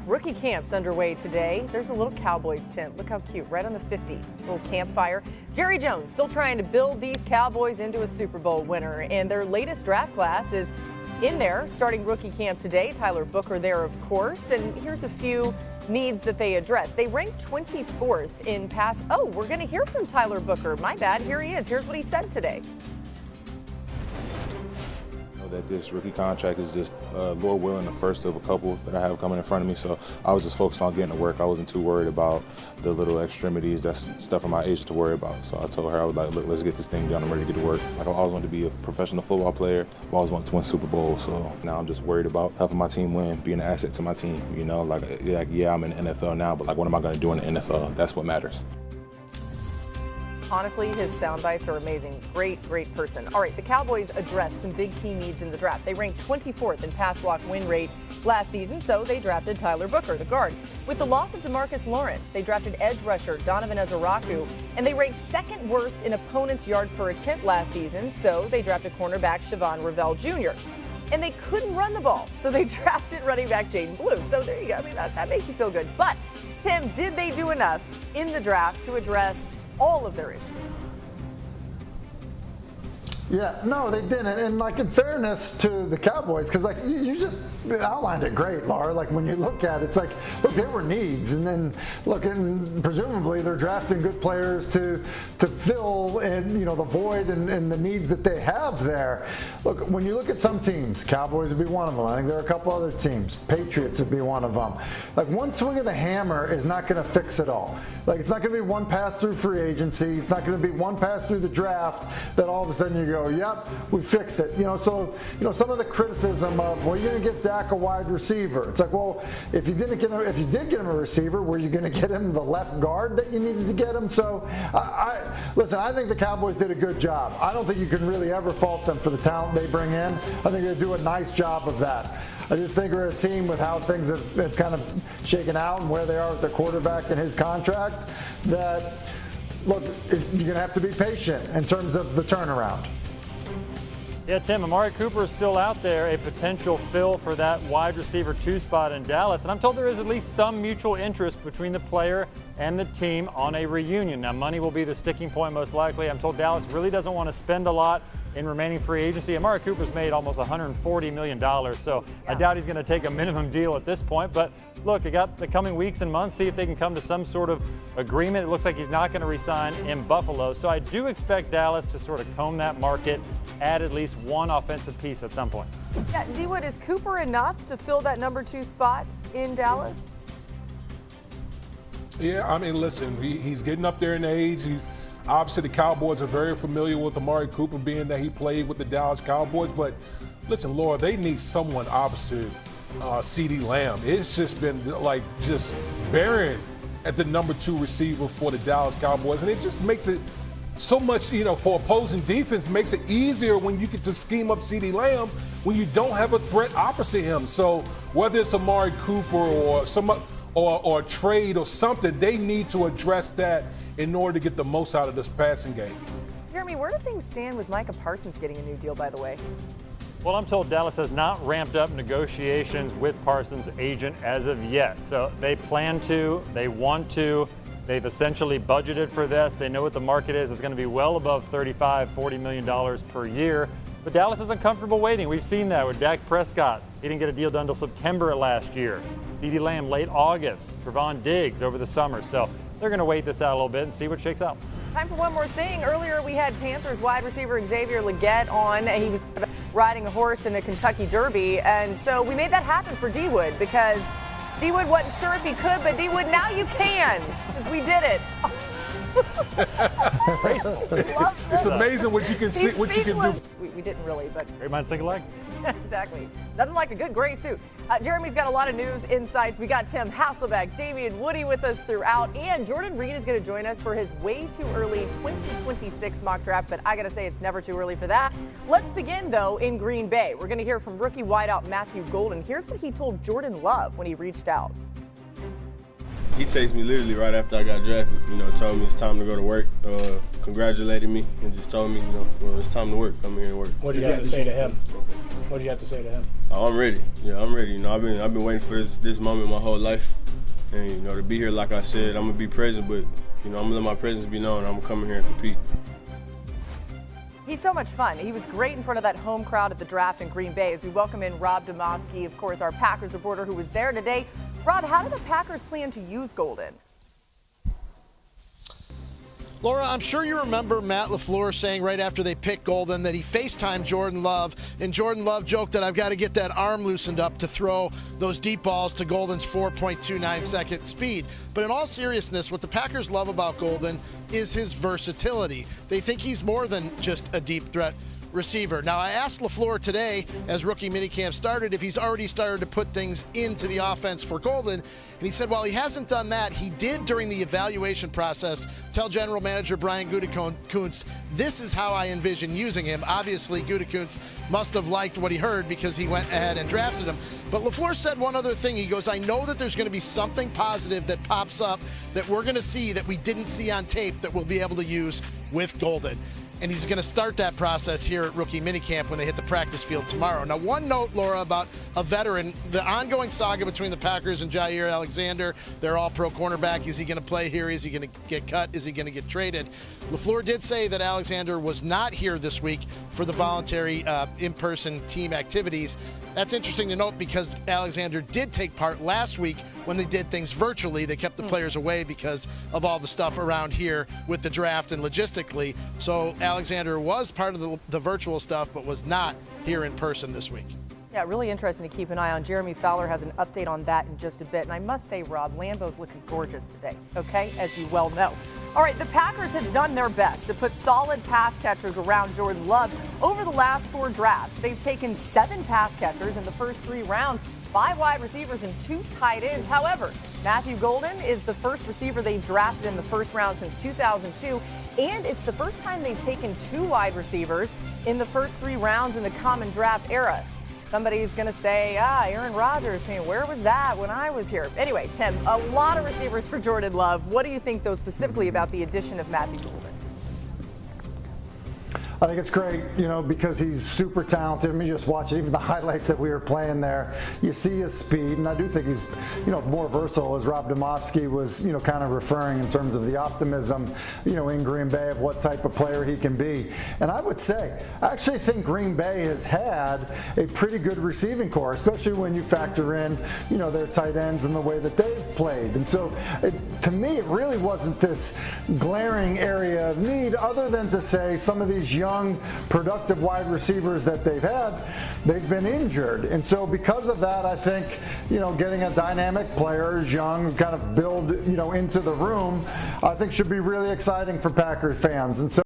Rookie camps underway today. There's a little Cowboys tent. Look how cute, right on the 50. Little campfire. Jerry Jones still trying to build these Cowboys into a Super Bowl winner. And their latest draft class is in there, starting rookie camp today. Tyler Booker there, of course. And here's a few needs that they address. They ranked 24th in pass. Oh, we're going to hear from Tyler Booker. My bad. Here he is. Here's what he said today. That this rookie contract is just, Lord willing, the first of a couple that I have coming in front of me. So I was just focused on getting to work. I wasn't too worried about the little extremities. That's stuff for my agent to worry about. So I told her, I was like, look, let's get this thing done. I'm ready to get to work. I always wanted to be a professional football player. I always wanted to win Super Bowl. So now I'm just worried about helping my team win, being an asset to my team. You know, yeah, I'm in the NFL now, but what am I going to do in the NFL? That's what matters. Honestly, his sound bites are amazing. Great person. All right, the Cowboys addressed some big team needs in the draft. They ranked 24th in pass block win rate last season, so they drafted Tyler Booker, the guard. With the loss of DeMarcus Lawrence, they drafted edge rusher Donovan Ezaraku, and they ranked second worst in opponents' yard per attempt last season, so they drafted cornerback Siobhan Ravel Jr. And they couldn't run the ball, so they drafted running back Jaden Blue. So there you go. I mean, that makes you feel good. But, Tim, did they do enough in the draft to address all of their issues? Yeah, no, they didn't. And in fairness to the Cowboys, because you just outlined it great, Laura. When you look at it, it's look, there were needs, and then look, and presumably they're drafting good players to fill the void and the needs that they have there. Look, when you look at some teams, Cowboys would be one of them. I think there are a couple other teams. Patriots would be one of them. One swing of the hammer is not going to fix it all. It's not going to be one pass through free agency. It's not going to be one pass through the draft that all of a sudden you go, yep, we fix it. So some of the criticism of, well, you're going to get Dak a wide receiver. It's well, if you did get him a receiver, were you going to get him the left guard that you needed to get him? So listen, I think the Cowboys did a good job. I don't think you can really ever fault them for the talent they bring in. I think they do a nice job of that. I just think we're a team with how things have kind of shaken out and where they are with their quarterback and his contract that, look, you're going to have to be patient in terms of the turnaround. Yeah, Tim, Amari Cooper is still out there, a potential fill for that wide receiver 2 spot in Dallas. And I'm told there is at least some mutual interest between the player and the team on a reunion. Now, money will be the sticking point most likely. I'm told Dallas really doesn't want to spend a lot in remaining free agency. Amari Cooper's made almost $140 million, so I doubt he's going to take a minimum deal at this point. But look, they got the coming weeks and months, see if they can come to some sort of agreement. It looks like he's not going to resign in Buffalo, so I do expect Dallas to sort of comb that market, add at least one offensive piece at some point. Yeah, D-Wood, is Cooper enough to fill that number 2 spot in Dallas? Yeah, I mean, listen, he's getting up there in age. Obviously, the Cowboys are very familiar with Amari Cooper, being that he played with the Dallas Cowboys. But listen, Laura, they need someone opposite CeeDee Lamb. It's just been just barren at the number 2 receiver for the Dallas Cowboys, and it just makes it so much, for opposing defense, makes it easier when you get to scheme up CeeDee Lamb when you don't have a threat opposite him. So whether it's Amari Cooper or trade or something, they need to address that in order to get the most out of this passing game. Jeremy, where do things stand with Micah Parsons getting a new deal, by the way? Well, I'm told Dallas has not ramped up negotiations with Parsons' agent as of yet. So they plan to, they want to, they've essentially budgeted for this. They know what the market is. It's going to be well above $40 million per year. But Dallas isn't comfortable waiting. We've seen that with Dak Prescott. He didn't get a deal done until September of last year. CeeDee Lamb late August. Trevon Diggs over the summer. So they're going to wait this out a little bit and see what shakes out. Time for one more thing. Earlier we had Panthers wide receiver Xavier Legette on. He was riding a horse in a Kentucky Derby. And so we made that happen for D-Wood because D-Wood wasn't sure if he could, but D-Wood, now you can because we did it. It's amazing what you can see, what you can do. We didn't really, but great minds think alike. Exactly. Nothing like a good gray suit. Jeremy's got a lot of news insights. We got Tim Hasselbeck, Damian Woody with us throughout, and Jordan Reed is going to join us for his way too early 2026 mock draft, but I got to say it's never too early for that. Let's begin, though, in Green Bay. We're going to hear from rookie wideout Matthew Golden. Here's what he told Jordan Love when he reached out. He texted me literally right after I got drafted, told me it's time to go to work, congratulated me, and just told me, it's time to work, come here and work. What did you have to say to him? What do you have to say to him? Oh, I'm ready. Yeah, I'm ready. You know, I've been waiting for this moment my whole life, and you know, to be here, like I said, I'm gonna be present, but you know, I'm gonna let my presence be known. I'm gonna come in here and compete. He's so much fun. He was great in front of that home crowd at the draft in Green Bay. As we welcome in Rob Demovsky, of course, our Packers reporter who was there today. Rob, how do the Packers plan to use Golden? Laura, I'm sure you remember Matt LaFleur saying right after they picked Golden that he FaceTimed Jordan Love, and Jordan Love joked that I've got to get that arm loosened up to throw those deep balls to Golden's 4.29 second speed. But in all seriousness, what the Packers love about Golden is his versatility. They think he's more than just a deep threat receiver. Now, I asked LaFleur today, as rookie minicamp started, if he's already started to put things into the offense for Golden, and he said while he hasn't done that, he did during the evaluation process tell general manager Brian Gutekunst, this is how I envision using him. Obviously, Gutekunst must have liked what he heard because he went ahead and drafted him. But LaFleur said one other thing. He goes, I know that there's going to be something positive that pops up that we're going to see that we didn't see on tape that we'll be able to use with Golden. And he's going to start that process here at rookie minicamp when they hit the practice field tomorrow. Now, one note, Laura, about a veteran, the ongoing saga between the Packers and Jair Alexander. They're all pro cornerback. Is he going to play here? Is he going to get cut? Is he going to get traded? LaFleur did say that Alexander was not here this week for the voluntary in-person team activities. That's interesting to note because Alexander did take part last week when they did things virtually. They kept the players away because of all the stuff around here with the draft and logistically. So Alexander was part of the virtual stuff but was not here in person this week. Yeah, really interesting to keep an eye on. Jeremy Fowler has an update on that in just a bit. And I must say, Rob, Lambeau's looking gorgeous today, okay, as you well know. All right, the Packers have done their best to put solid pass catchers around Jordan Love over the last 4 drafts. They've taken 7 pass catchers in the first 3 rounds, 5 wide receivers and 2 tight ends. However, Matthew Golden is the first receiver they've drafted in the first round since 2002, and it's the first time they've taken 2 wide receivers in the first 3 rounds in the common draft era. Somebody's going to say, Aaron Rodgers, where was that when I was here? Anyway, Tim, a lot of receivers for Jordan Love. What do you think, though, specifically about the addition of Matthew Golden? I think it's great, because he's super talented. I mean, just watch it, even the highlights that we were playing there. You see his speed, and I do think he's, more versatile, as Rob Demovsky was, kind of referring in terms of the optimism, in Green Bay of what type of player he can be. And I would say, I actually think Green Bay has had a pretty good receiving core, especially when you factor in, their tight ends and the way that they've played. And so, to me, it really wasn't this glaring area of need, other than to say some of these young, productive wide receivers that they've had, they've been injured. And so because of that, I think, getting a dynamic player who's young, kind of build, into the room, I think should be really exciting for Packers fans. And so